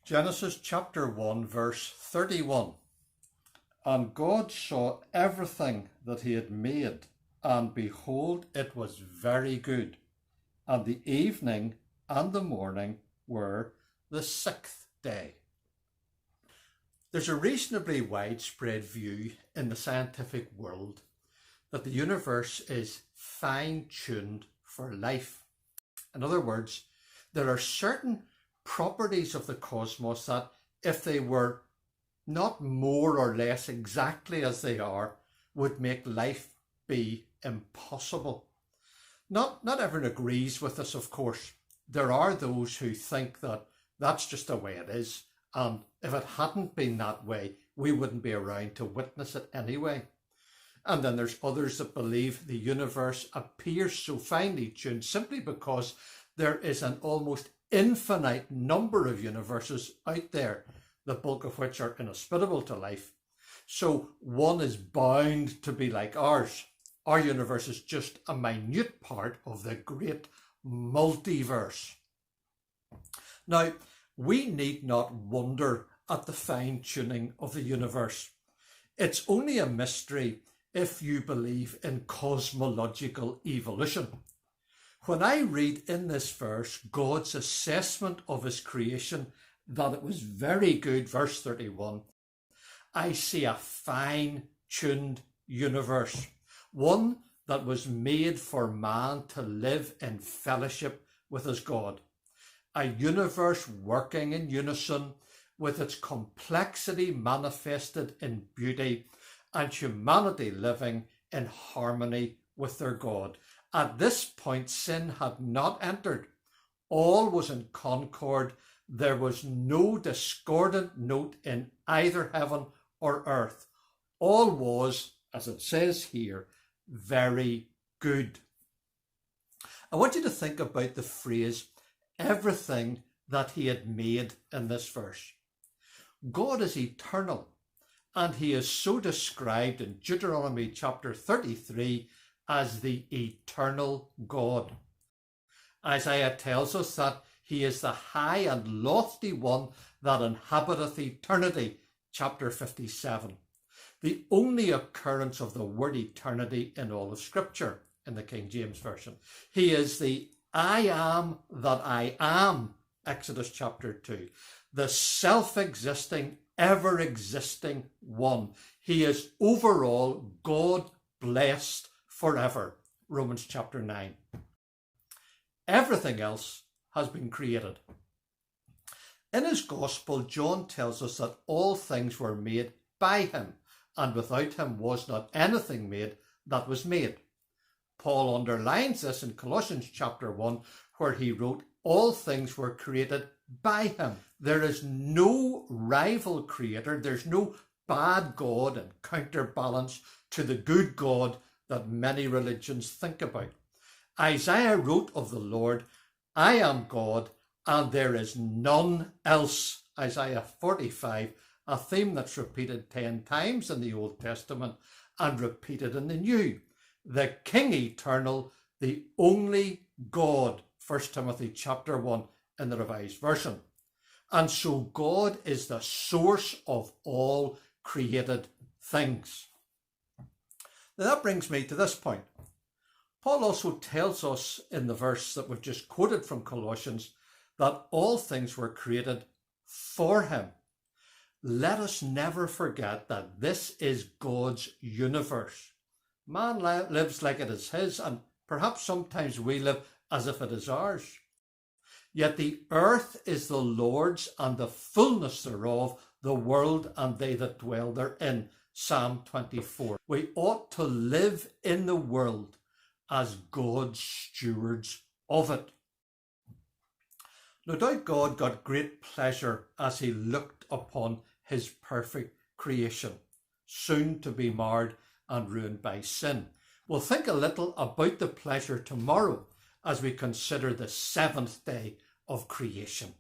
Genesis chapter 1 verse 31. And God saw everything that he had made, and behold, it was very good. And the evening and the morning were the sixth day. There's a reasonably widespread view in the scientific world that the universe is fine-tuned for life. In other words, there are certain properties of the cosmos that, if they were not more or less exactly as they are, would make life be impossible. Not everyone agrees with this, of course. There are those who think that that's just the way it is, and if it hadn't been that way, we wouldn't be around to witness it anyway. And then there's others that believe the universe appears so finely tuned simply because there is an almost infinite number of universes out there, the bulk of which are inhospitable to life. So one is bound to be like ours. Our universe is just a minute part of the great multiverse. Now, we need not wonder at the fine-tuning of the universe. It's only a mystery if you believe in cosmological evolution. When I read in this verse God's assessment of his creation, that it was very good, verse 31, I see a fine-tuned universe, one that was made for man to live in fellowship with his God, a universe working in unison with its complexity manifested in beauty and humanity living in harmony with their God. At this point, sin had not entered. All was in concord. There was no discordant note in either heaven or earth. All was, as it says here, very good. I want you to think about the phrase, everything that he had made in this verse. God is eternal, and he is so described in Deuteronomy chapter 33 as the eternal God. Isaiah tells us that he is the high and lofty one that inhabiteth eternity, chapter 57. The only occurrence of the word eternity in all of Scripture, in the King James Version. He is the I am that I am, Exodus chapter 2. The self-existing, ever-existing one. He is overall God blessed forever, Romans chapter 9. Everything else has been created. In his gospel, John tells us that all things were made by him, and without him was not anything made that was made. Paul underlines this in Colossians chapter 1, where he wrote, all things were created by him. There is no rival creator. There's no bad God and counterbalance to the good God that many religions think about. Isaiah wrote of the Lord, I am God and there is none else. Isaiah 45, a theme that's repeated 10 times in the Old Testament and repeated in the New. The King eternal, the only God. 1 Timothy chapter 1 in the Revised Version. And so God is the source of all created things. Now that brings me to this point. Paul also tells us in the verse that we've just quoted from Colossians that all things were created for him. Let us never forget that this is God's universe. Man lives like it is his, and perhaps sometimes we live as if it is ours. Yet the earth is the Lord's and the fullness thereof, the world and they that dwell therein. Psalm 24. We ought to live in the world as God's stewards of it. No doubt God got great pleasure as he looked upon his perfect creation, soon to be marred and ruined by sin. We'll think a little about the pleasure tomorrow as we consider the seventh day of creation.